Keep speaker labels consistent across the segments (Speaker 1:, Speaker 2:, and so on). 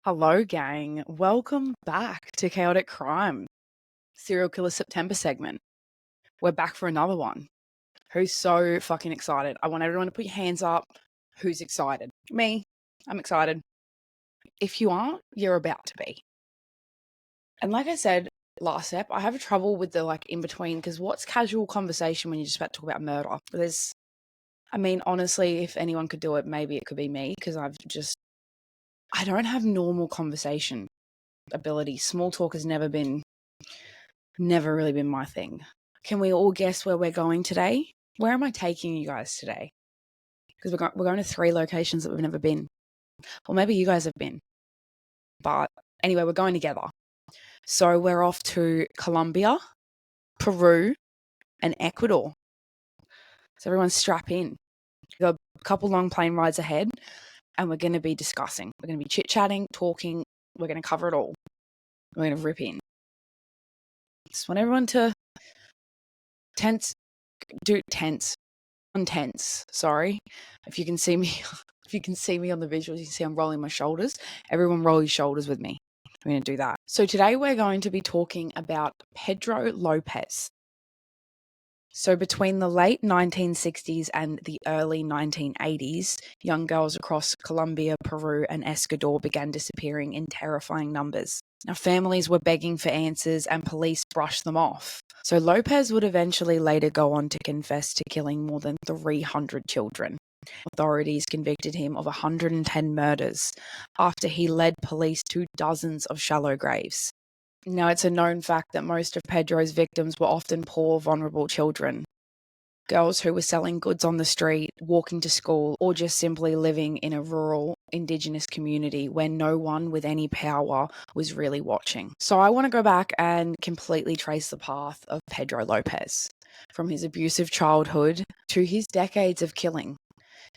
Speaker 1: Hello, gang. Welcome back to Chaotic Crime, Serial Killer September segment. We're back for another one. Who's so fucking excited? I want everyone to put your hands up. Who's excited? Me. I'm excited. If you aren't, you're about to be. And like I said last ep, I have trouble with the in between because what's casual conversation when you're just about to talk about murder? Honestly, if anyone could do it, maybe it could be me because I don't have normal conversation ability. Small talk has never really been my thing. Can we all guess where we're going today? Where am I taking you guys today? Because we're going to 3 locations that we've never been. Or maybe you guys have been. But anyway, we're going together. So we're off to Colombia, Peru, and Ecuador. So everyone strap in. We've got a couple long plane rides ahead, and we're going to be discussing. We're going to be chit-chatting, talking. We're going to cover it all. We're going to rip in. Just want everyone to tense. Sorry. If you can see me on the visuals, you can see I'm rolling my shoulders. Everyone roll your shoulders with me. I'm going to do that. So today we're going to be talking about Pedro López. So between the late 1960s and the early 1980s, young girls across Colombia, Peru, and Ecuador began disappearing in terrifying numbers. Now, families were begging for answers and police brushed them off. So Lopez would eventually later go on to confess to killing more than 300 children. Authorities convicted him of 110 murders after he led police to dozens of shallow graves. Now, it's a known fact that most of Pedro's victims were often poor, vulnerable children. Girls who were selling goods on the street, walking to school, or just simply living in a rural, indigenous community where no one with any power was really watching. So I want to go back and completely trace the path of Pedro López, from his abusive childhood to his decades of killing,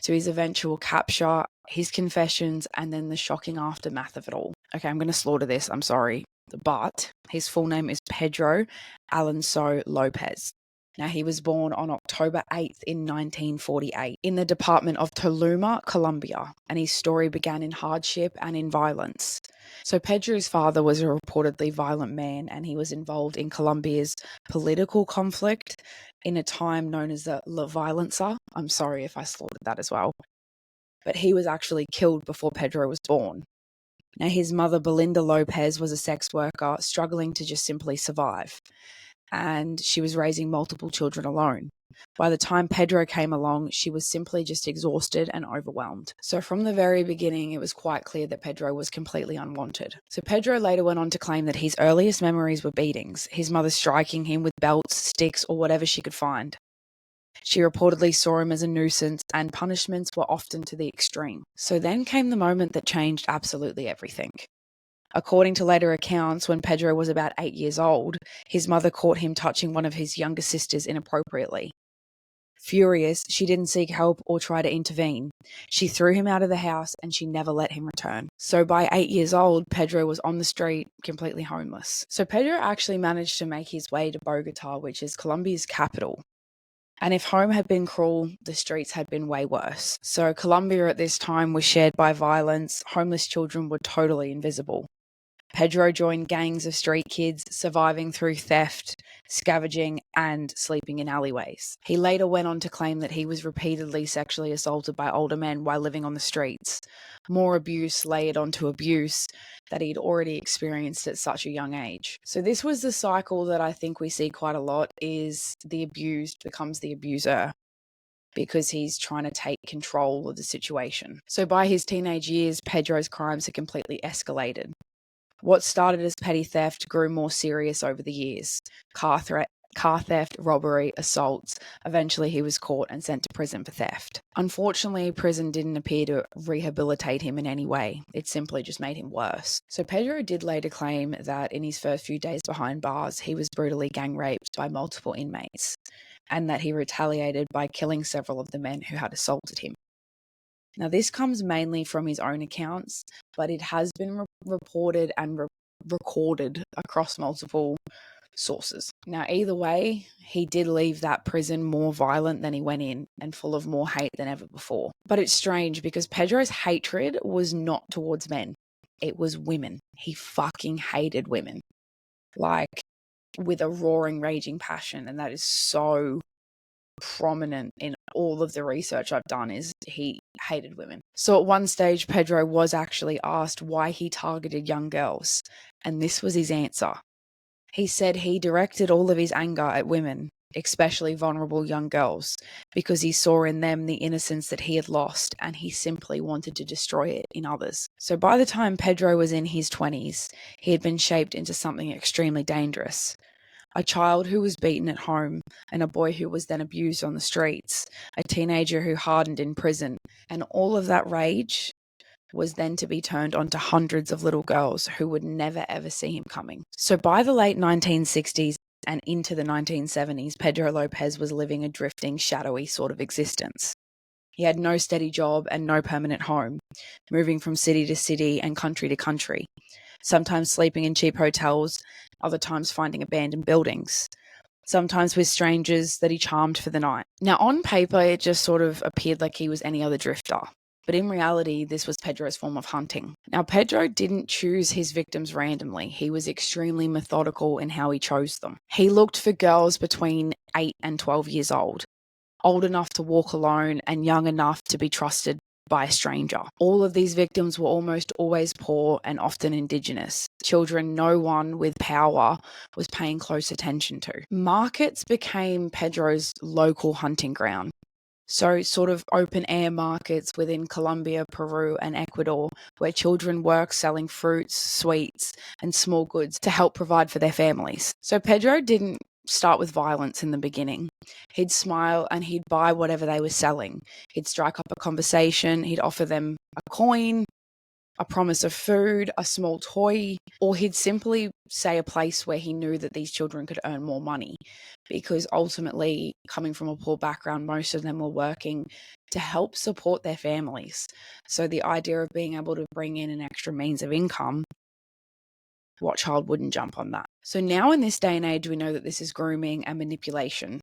Speaker 1: to his eventual capture, his confessions, and then the shocking aftermath of it all. Okay, I'm going to slaughter this, I'm sorry, but his full name is Pedro Alonso López. Now, he was born on October 8th in 1948 in the department of Tolima, Colombia, and his story began in hardship and in violence. So Pedro's father was a reportedly violent man, and he was involved in Colombia's political conflict in a time known as the La Violencia. I'm sorry if I slaughtered that as well. But he was actually killed before Pedro was born. Now, his mother, Belinda Lopez, was a sex worker struggling to just simply survive, and she was raising multiple children alone. By the time Pedro came along, she was simply just exhausted and overwhelmed. So from the very beginning, it was quite clear that Pedro was completely unwanted. So Pedro later went on to claim that his earliest memories were beatings, his mother striking him with belts, sticks, or whatever she could find. She reportedly saw him as a nuisance, and punishments were often to the extreme. So then came the moment that changed absolutely everything. According to later accounts, when Pedro was about 8 years old, his mother caught him touching one of his younger sisters inappropriately. Furious, she didn't seek help or try to intervene. She threw him out of the house and she never let him return. So by 8 years old, Pedro was on the street, completely homeless. So Pedro actually managed to make his way to Bogota, which is Colombia's capital. And if home had been cruel, the streets had been way worse. So Colombia at this time was shared by violence. Homeless children were totally invisible. Pedro joined gangs of street kids, surviving through theft, scavenging, and sleeping in alleyways. He later went on to claim that he was repeatedly sexually assaulted by older men while living on the streets. More abuse layered onto abuse that he'd already experienced at such a young age. So this was the cycle that I think we see quite a lot, is the abused becomes the abuser, because he's trying to take control of the situation. So by his teenage years, Pedro's crimes had completely escalated. What started as petty theft grew more serious over the years. Car theft, robbery, assaults. Eventually he was caught and sent to prison for theft. Unfortunately, prison didn't appear to rehabilitate him in any way. It simply just made him worse. So Pedro did later claim that in his first few days behind bars, he was brutally gang raped by multiple inmates, and that he retaliated by killing several of the men who had assaulted him. Now, this comes mainly from his own accounts, but it has been reported and recorded across multiple sources. Now, either way, he did leave that prison more violent than he went in, and full of more hate than ever before. But it's strange because Pedro's hatred was not towards men. It was women. He fucking hated women, like with a roaring, raging passion. And that is so prominent in all of the research I've done, is he hated women. So at one stage, Pedro was actually asked why he targeted young girls. And this was his answer. He said he directed all of his anger at women, especially vulnerable young girls, because he saw in them the innocence that he had lost, and he simply wanted to destroy it in others. So by the time Pedro was in his 20s, he had been shaped into something extremely dangerous. A child who was beaten at home, and a boy who was then abused on the streets, a teenager who hardened in prison, and all of that rage was then to be turned onto hundreds of little girls who would never ever see him coming. So by the late 1960s and into the 1970s, Pedro López was living a drifting, shadowy sort of existence. He had no steady job and no permanent home, moving from city to city and country to country, sometimes sleeping in cheap hotels, other times finding abandoned buildings, sometimes with strangers that he charmed for the night. Now, on paper, it just sort of appeared like he was any other drifter. But in reality, this was Pedro's form of hunting. Now, Pedro didn't choose his victims randomly. He was extremely methodical in how he chose them. He looked for girls between 8 and 12 years old enough to walk alone and young enough to be trusted by a stranger. All of these victims were almost always poor and often Indigenous. Children no one with power was paying close attention to. Markets became Pedro's local hunting ground. So sort of open air markets within Colombia, Peru, and Ecuador, where children work selling fruits, sweets, and small goods to help provide for their families. So Pedro didn't start with violence in the beginning. He'd smile and he'd buy whatever they were selling. He'd strike up a conversation, he'd offer them a coin, a promise of food, a small toy, or he'd simply say a place where he knew that these children could earn more money, because ultimately, coming from a poor background, most of them were working to help support their families. So the idea of being able to bring in an extra means of income, what child wouldn't jump on that? So now in this day and age, we know that this is grooming and manipulation,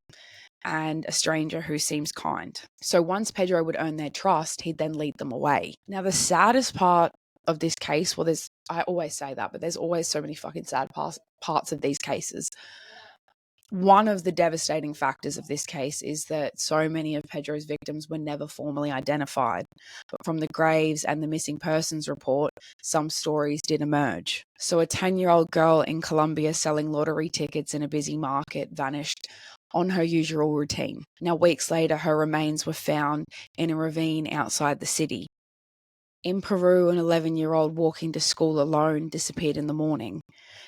Speaker 1: and a stranger who seems kind. So once Pedro would earn their trust, he'd then lead them away. Now, the saddest part of this case, well, I always say that, but there's always so many fucking sad parts of these cases. One of the devastating factors of this case is that so many of Pedro's victims were never formally identified. But from the graves and the missing persons report, some stories did emerge. So a 10-year-old girl in Colombia selling lottery tickets in a busy market vanished on her usual routine. Now, weeks later, her remains were found in a ravine outside the city. In Peru, an 11-year-old walking to school alone disappeared in the morning.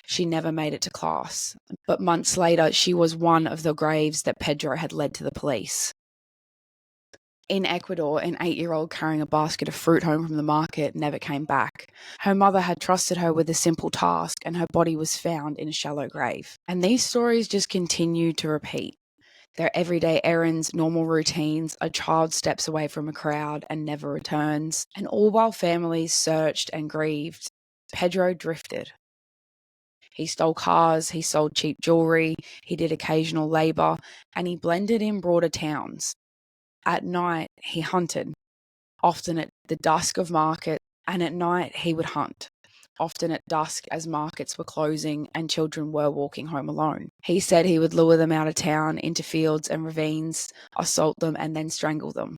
Speaker 1: She never made it to class, but months later, she was one of the graves that Pedro had led to the police. In Ecuador, an 8-year-old carrying a basket of fruit home from the market never came back. Her mother had trusted her with a simple task, and her body was found in a shallow grave. And these stories just continue to repeat. Their everyday errands, normal routines, a child steps away from a crowd and never returns. And all while families searched and grieved, Pedro drifted. He stole cars, he sold cheap jewelry, he did occasional labor, and he blended in broader towns. At night, he hunted, often at the dusk of market, and at night he would hunt, often at dusk as markets were closing and children were walking home alone. He said he would lure them out of town into fields and ravines, assault them, and then strangle them.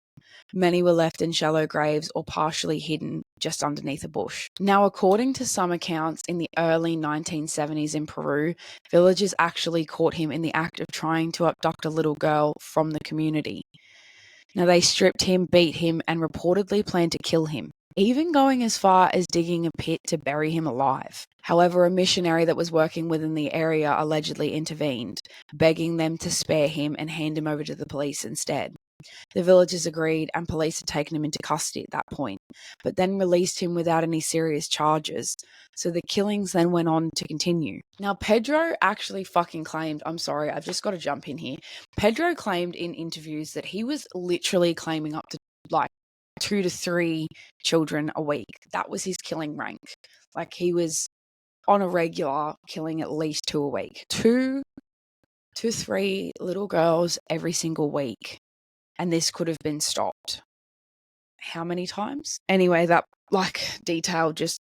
Speaker 1: Many were left in shallow graves or partially hidden just underneath a bush. Now, according to some accounts, in the early 1970s in Peru, villagers actually caught him in the act of trying to abduct a little girl from the community. Now, they stripped him, beat him, and reportedly planned to kill him, even going as far as digging a pit to bury him alive. However, a missionary that was working within the area allegedly intervened, begging them to spare him and hand him over to the police instead. The villagers agreed, and police had taken him into custody at that point, but then released him without any serious charges. So the killings then went on to continue. Now, Pedro actually fucking claimed, I'm sorry, I've just got to jump in here. Pedro claimed in interviews that he was literally claiming up to like 2 to 3 children a week. That was his killing rank. Like, he was on a regular killing at least 2 a week. 2 to 3 little girls every single week. And this could have been stopped. How many times? Anyway, that detail just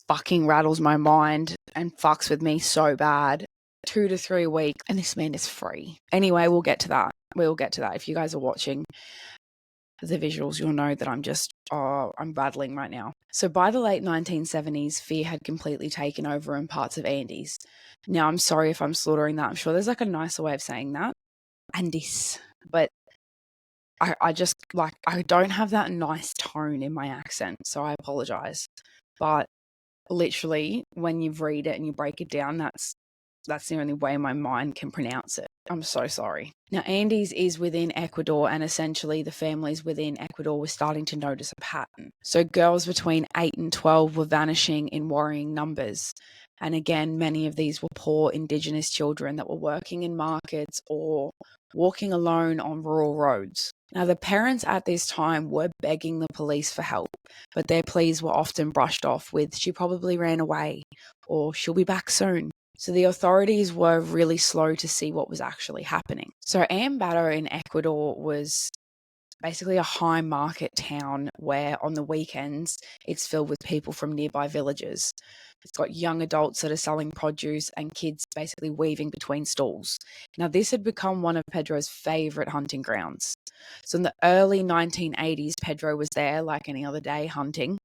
Speaker 1: fucking rattles my mind and fucks with me so bad. 2 to 3 weeks, and this man is free. Anyway, we'll get to that. We'll get to that. If you guys are watching the visuals, you'll know that I'm battling right now. So by the late 1970s, fear had completely taken over in parts of Andes. Now, I'm sorry if I'm slaughtering that. I'm sure there's like a nicer way of saying that. Andes. But I just, like, I don't have that nice tone in my accent, so I apologize. But literally, when you read it and you break it down, that's the only way my mind can pronounce it. I'm so sorry. Now, Andes is within Ecuador, and essentially the families within Ecuador were starting to notice a pattern. So girls between 8 and 12 were vanishing in worrying numbers. And again, many of these were poor Indigenous children that were working in markets or walking alone on rural roads. Now, the parents at this time were begging the police for help, but their pleas were often brushed off with, "She probably ran away," or "She'll be back soon." So the authorities were really slow to see what was actually happening. So Ambato in Ecuador was basically a high market town where on the weekends it's filled with people from nearby villages. It's got young adults that are selling produce and kids basically weaving between stalls. Now, this had become one of Pedro's favorite hunting grounds. So in the early 1980s, Pedro was there like any other day hunting,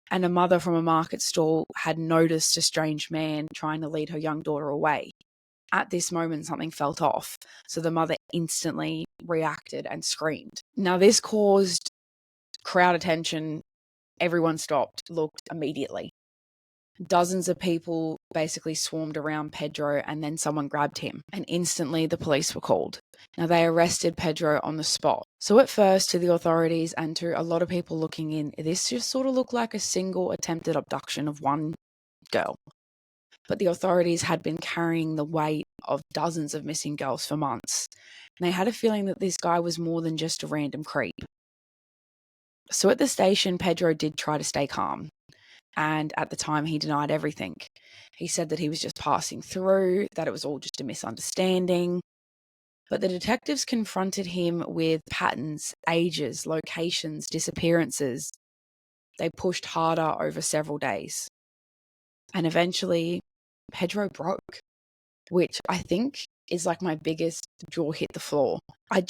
Speaker 1: and a mother from a market stall had noticed a strange man trying to lead her young daughter away. At this moment, something felt off, so the mother instantly reacted and screamed. Now, this caused crowd attention. Everyone stopped, looked immediately. Dozens of people basically swarmed around Pedro, and then someone grabbed him, and instantly the police were called. Now, they arrested Pedro on the spot. So at first, to the authorities and to a lot of people looking in, this just sort of looked like a single attempted abduction of one girl. But the authorities had been carrying the weight of dozens of missing girls for months, and they had a feeling that this guy was more than just a random creep. So at the station, Pedro did try to stay calm. And at the time, he denied everything. He said that he was just passing through, that it was all just a misunderstanding. But the detectives confronted him with patterns, ages, locations, disappearances. They pushed harder over several days. And eventually, Pedro broke, which I think is like my biggest jaw hit the floor. I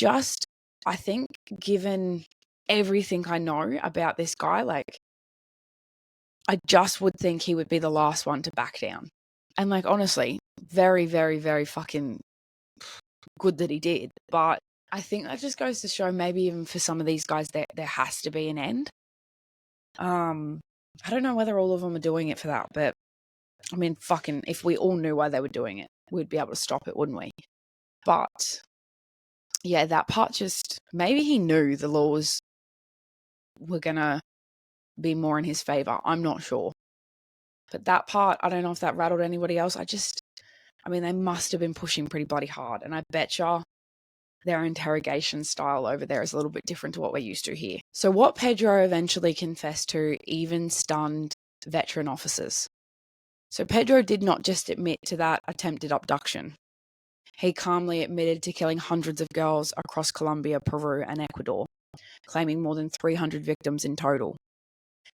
Speaker 1: think given everything I know about this guy, like, I just would think he would be the last one to back down. And like, honestly, very, very, very fucking good that he did. But I think that just goes to show maybe even for some of these guys there has to be an end. I don't know whether all of them are doing it for that, but I mean, fucking, if we all knew why they were doing it, we'd be able to stop it, wouldn't we? But yeah, that part just, maybe he knew the laws were gonna be more in his favor. I'm not sure. But that part, I don't know if that rattled anybody else. I mean, they must have been pushing pretty bloody hard. And I betcha their interrogation style over there is a little bit different to what we're used to here. So what Pedro eventually confessed to even stunned veteran officers. So Pedro did not just admit to that attempted abduction. He calmly admitted to killing hundreds of girls across Colombia, Peru, and Ecuador, claiming more than 300 victims in total.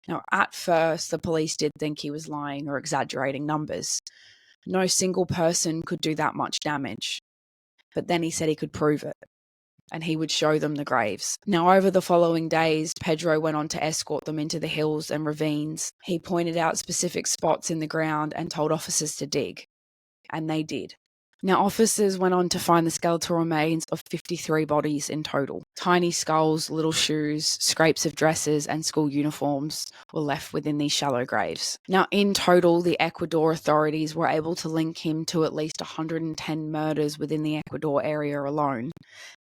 Speaker 1: Now, at first, the police did think he was lying or exaggerating numbers. No single person could do that much damage. But then he said he could prove it, and he would show them the graves. Now, over the following days, Pedro went on to escort them into the hills and ravines. He pointed out specific spots in the ground and told officers to dig, and they did. Now, officers went on to find the skeletal remains of 53 bodies in total. Tiny skulls, little shoes, scrapes of dresses, and school uniforms were left within these shallow graves. Now, in total, the Ecuador authorities were able to link him to at least 110 murders within the Ecuador area alone,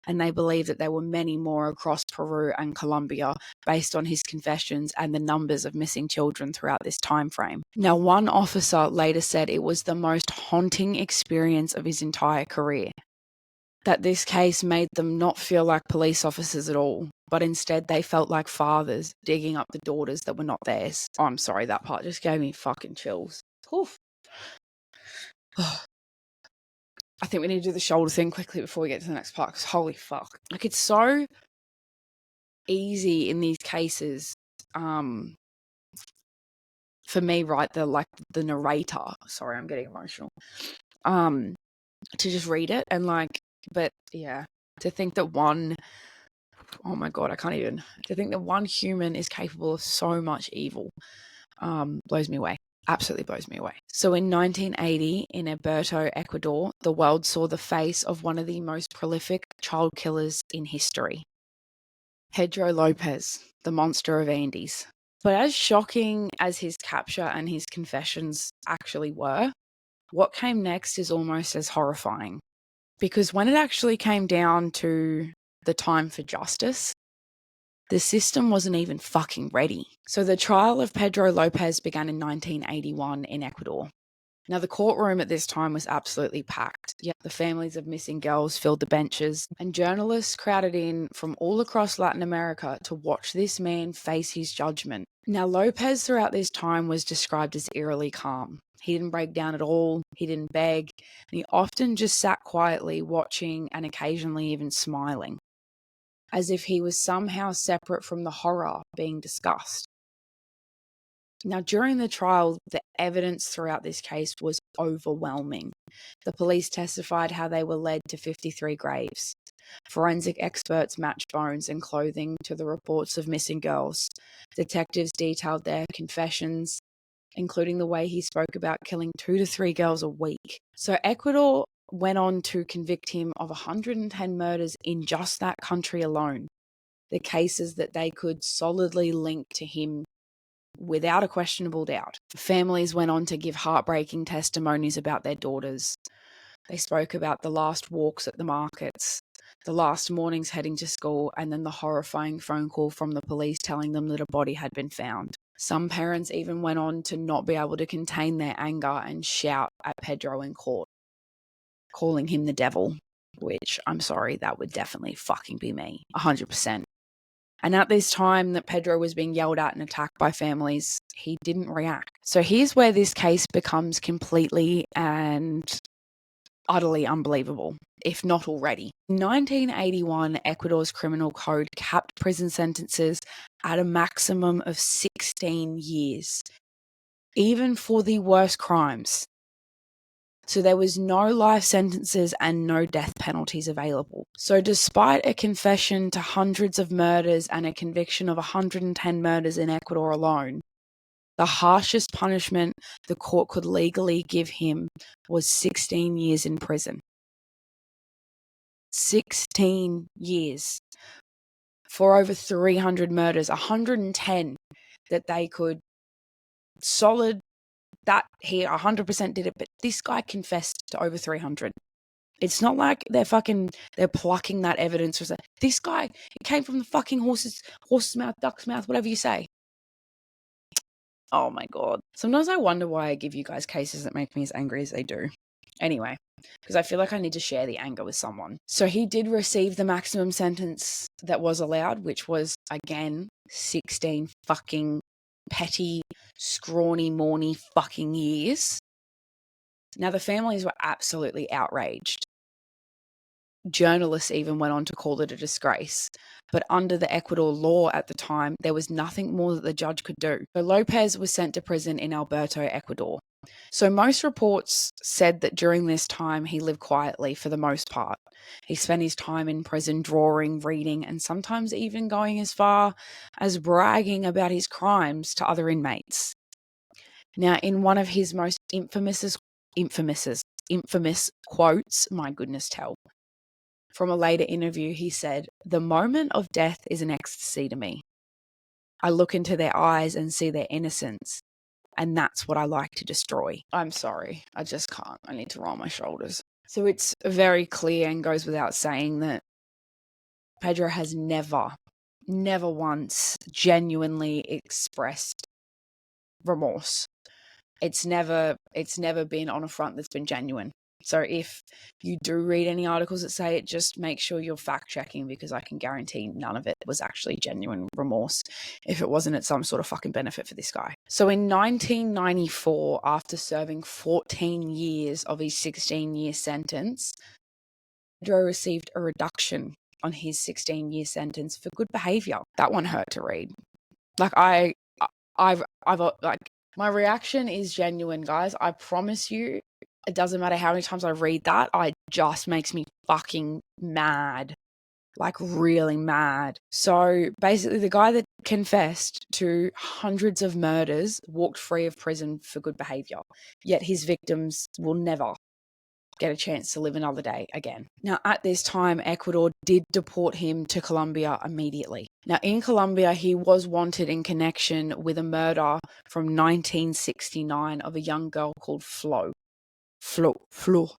Speaker 1: and they believe that there were many more across Peru and Colombia based on his confessions and the numbers of missing children throughout this time frame. Now, one officer later said it was the most haunting experience of his entire career, that this case made them not feel like police officers at all, but instead they felt like fathers digging up the daughters that were not theirs. Oh, I'm sorry, that part just gave me fucking chills. Oof. I think we need to do the shoulder thing quickly before we get to the next part, because holy fuck. Like, it's so easy in these cases for me, right, the narrator, sorry, I'm getting emotional, to just read it and but yeah, to think that oh my God, to think that one human is capable of so much evil, blows me away. Absolutely blows me away. So in 1980, in Alberto, Ecuador, the world saw the face of one of the most prolific child killers in history. Pedro López, the monster of Andes. But as shocking as his capture and his confessions actually were, what came next is almost as horrifying. Because when it actually came down to the time for justice, the system wasn't even fucking ready. So the trial of Pedro López began in 1981 in Ecuador. Now, the courtroom at this time was absolutely packed. Yet the families of missing girls filled the benches, and journalists crowded in from all across Latin America to watch this man face his judgment. Now, Lopez throughout this time was described as eerily calm. He didn't break down at all, he didn't beg, and he often just sat quietly watching and occasionally even smiling, as if he was somehow separate from the horror being discussed. Now, during the trial, the evidence throughout this case was overwhelming. The police testified how they were led to 53 graves. Forensic experts matched bones and clothing to the reports of missing girls. Detectives detailed their confessions, including the way he spoke about killing 2 to 3 girls a week. So Ecuador went on to convict him of 110 murders in just that country alone. The cases that they could solidly link to him without a questionable doubt. Families went on to give heartbreaking testimonies about their daughters. They spoke about the last walks at the markets, the last mornings heading to school, and then the horrifying phone call from the police telling them that a body had been found. Some parents even went on to not be able to contain their anger and shout at Pedro in court, calling him the devil, which, I'm sorry, that would definitely fucking be me, 100%. And at this time that Pedro was being yelled at and attacked by families, he didn't react. So here's where this case becomes completely and utterly unbelievable, if not already. In 1981, Ecuador's criminal code capped prison sentences at a maximum of 16 years, even for the worst crimes. So there was no life sentences and no death penalties available. So despite a confession to hundreds of murders and a conviction of 110 murders in Ecuador alone, the harshest punishment the court could legally give him was 16 years in prison. 16 years for over 300 murders, 110 that they could solid that he 100% did it, but this guy confessed to over 300. It's not like they're plucking that evidence. This guy, it came from the fucking horse's mouth, duck's mouth, whatever you say. Oh my God. Sometimes I wonder why I give you guys cases that make me as angry as they do. Anyway, because I feel like I need to share the anger with someone. So he did receive the maximum sentence that was allowed, which was, again, 16 fucking petty, scrawny, morny fucking years. Now, the families were absolutely outraged. Journalists even went on to call it a disgrace. But under the Ecuador law at the time, there was nothing more that the judge could do. So Lopez was sent to prison in Alberto, Ecuador. So most reports said that during this time, he lived quietly for the most part. He spent his time in prison drawing, reading, and sometimes even going as far as bragging about his crimes to other inmates. Now, in one of his most infamous quotes, my goodness tell, from a later interview, he said, "The moment of death is an ecstasy to me. I look into their eyes and see their innocence, and that's what I like to destroy." I'm sorry, I just can't. I need to roll my shoulders. So it's very clear and goes without saying that Pedro has never once genuinely expressed remorse. It's never been on a front that's been genuine. So if you do read any articles that say it, just make sure you're fact checking, because I can guarantee none of it was actually genuine remorse if it wasn't at some sort of fucking benefit for this guy. So in 1994, after serving 14 years of his 16-year sentence, Pedro received a reduction on his 16-year sentence for good behavior. That one hurt to read. Like I've My reaction is genuine, guys. I promise you, it doesn't matter how many times I read that, it just makes me fucking mad. Like, really mad. So basically, the guy that confessed to hundreds of murders walked free of prison for good behavior, yet his victims will never get a chance to live another day again. Now, at this time, Ecuador did deport him to Colombia immediately. Now, in Colombia, he was wanted in connection with a murder from 1969 of a young girl called Flo.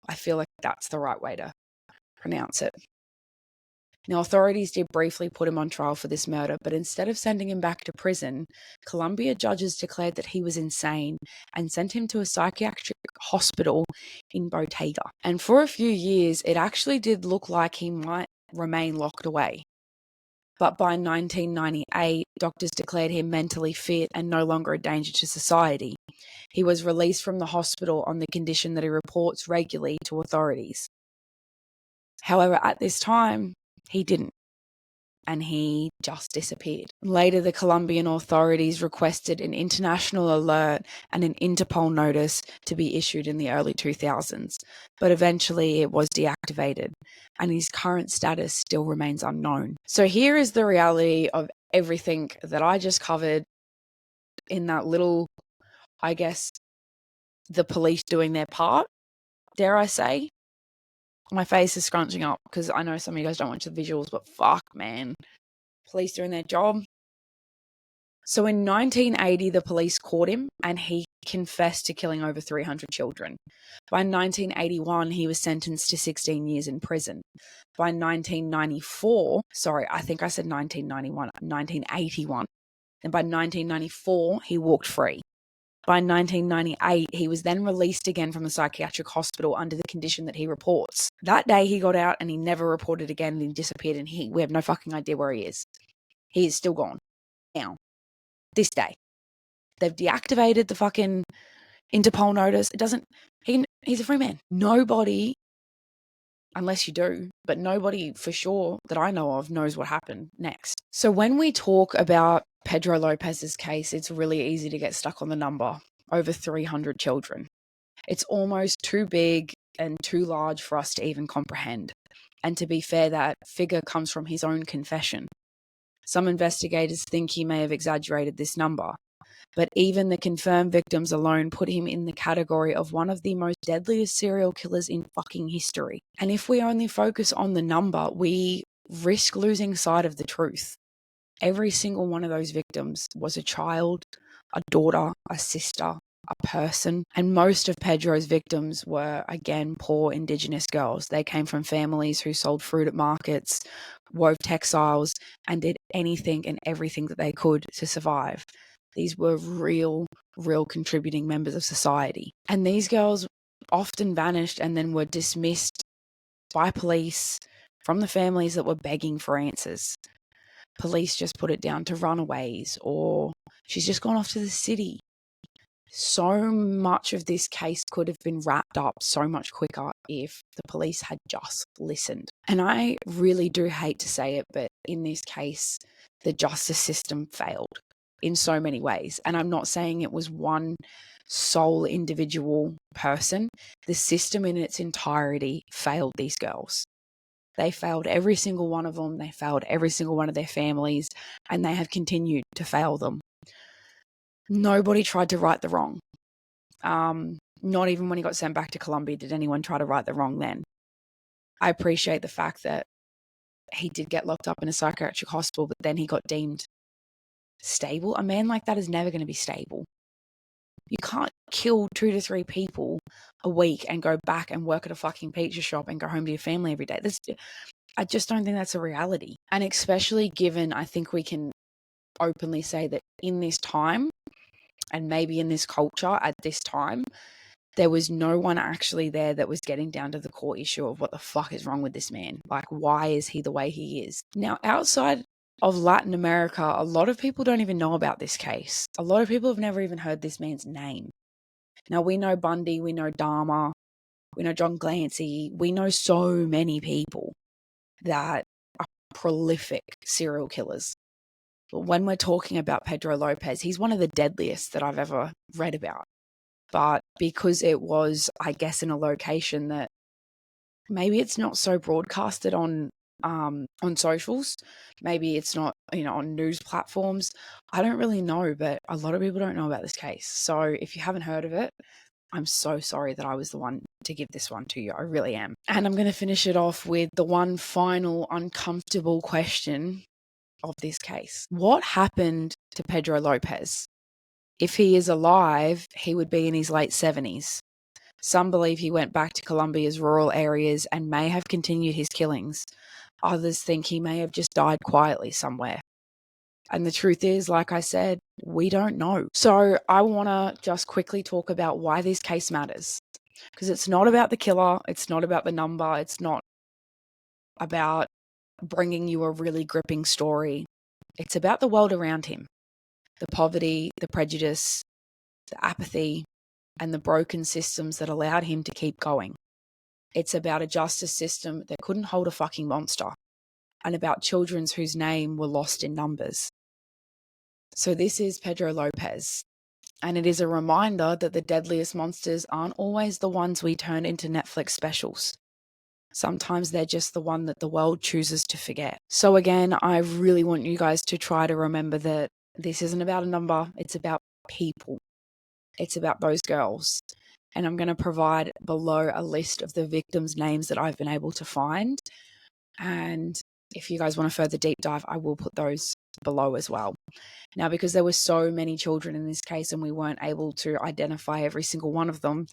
Speaker 1: I feel like that's the right way to pronounce it. Now, authorities did briefly put him on trial for this murder, but instead of sending him back to prison, Colombia judges declared that he was insane and sent him to a psychiatric hospital in Bottega. And for a few years, it actually did look like he might remain locked away. But by 1998, doctors declared him mentally fit and no longer a danger to society. He was released from the hospital on the condition that he reports regularly to authorities. However, at this time, he didn't, and he just disappeared. Later, the Colombian authorities requested an international alert and an Interpol notice to be issued in the early 2000s, but eventually it was deactivated, and his current status still remains unknown. So here is the reality of everything that I just covered in that little, I guess, the police doing their part, dare I say. My face is scrunching up because I know some of you guys don't watch the visuals, but fuck, man. Police doing their job. So in 1980, the police caught him and he confessed to killing over 300 children. By 1981, he was sentenced to 16 years in prison. By 1994, I think I said 1991, 1981. And by 1994, he walked free. By 1998, he was then released again from the psychiatric hospital under the condition that he reports. That day he got out and he never reported again and he disappeared, and we have no fucking idea where he is. He is still gone. Now, this day. They've deactivated the fucking Interpol notice. He's a free man. Nobody, unless you do, but nobody for sure that I know of knows what happened next. So when we talk about Pedro Lopez's case, it's really easy to get stuck on the number, over 300 children. It's almost too big and too large for us to even comprehend. And to be fair, that figure comes from his own confession. Some investigators think he may have exaggerated this number, but even the confirmed victims alone put him in the category of one of the most deadliest serial killers in fucking history. And if we only focus on the number, we risk losing sight of the truth. Every single one of those victims was a child, a daughter, a sister, a person. And most of Pedro's victims were, again, poor Indigenous girls. They came from families who sold fruit at markets, wove textiles, and did anything and everything that they could to survive. These were real contributing members of society. And these girls often vanished and then were dismissed by police from the families that were begging for answers. Police just put it down to runaways, or she's just gone off to the city. So much of this case could have been wrapped up so much quicker if the police had just listened. And I really do hate to say it, but in this case, the justice system failed in so many ways. And I'm not saying it was one sole individual person. The system in its entirety failed these girls. They failed every single one of them. They failed every single one of their families, and they have continued to fail them. Nobody tried to right the wrong. Not even when he got sent back to Colombia did anyone try to right the wrong then. I appreciate the fact that he did get locked up in a psychiatric hospital, but then he got deemed stable. A man like that is never going to be stable. You can't kill 2 to 3 people a week and go back and work at a fucking pizza shop and go home to your family every day. I just don't think that's a reality. And especially given, I think we can openly say that in this time, and maybe in this culture at this time, there was no one actually there that was getting down to the core issue of what the fuck is wrong with this man. Like, why is he the way he is? Now, outside of Latin America, a lot of people don't even know about this case. A lot of people have never even heard this man's name. Now, we know Bundy, we know Dahmer, we know John Glancy, we know so many people that are prolific serial killers. But when we're talking about Pedro López, he's one of the deadliest that I've ever read about. But because it was, I guess, in a location that maybe it's not so broadcasted on socials, maybe it's not, on news platforms. I don't really know, but a lot of people don't know about this case. So if you haven't heard of it, I'm so sorry that I was the one to give this one to you. I really am. And I'm going to finish it off with the one final uncomfortable question of this case. What happened to Pedro López? If he is alive, he would be in his late 70s. Some believe he went back to Colombia's rural areas and may have continued his killings. Others think he may have just died quietly somewhere. And the truth is, like I said, we don't know. So I want to just quickly talk about why this case matters. Because it's not about the killer. It's not about the number. It's not about bringing you a really gripping story. It's about the world around him. The poverty, the prejudice, the apathy, and the broken systems that allowed him to keep going. It's about a justice system that couldn't hold a fucking monster, and about children whose name were lost in numbers. So this is Pedro López, and it is a reminder that the deadliest monsters aren't always the ones we turn into Netflix specials. Sometimes they're just the one that the world chooses to forget. So again, I really want you guys to try to remember that this isn't about a number, it's about people. It's about those girls. And I'm going to provide below a list of the victims' names that I've been able to find. And if you guys want a further deep dive, I will put those below as well. Now, because there were so many children in this case and we weren't able to identify every single one of them,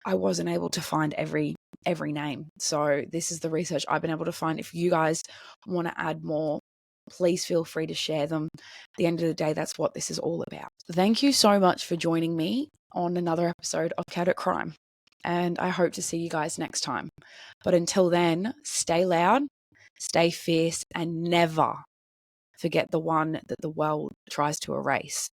Speaker 1: I wasn't able to find every name. So this is the research I've been able to find. If you guys want to add more, please feel free to share them. At the end of the day, that's what this is all about. Thank you so much for joining me on another episode of Cat at Crime. And I hope to see you guys next time. But until then, stay loud, stay fierce, and never forget the one that the world tries to erase.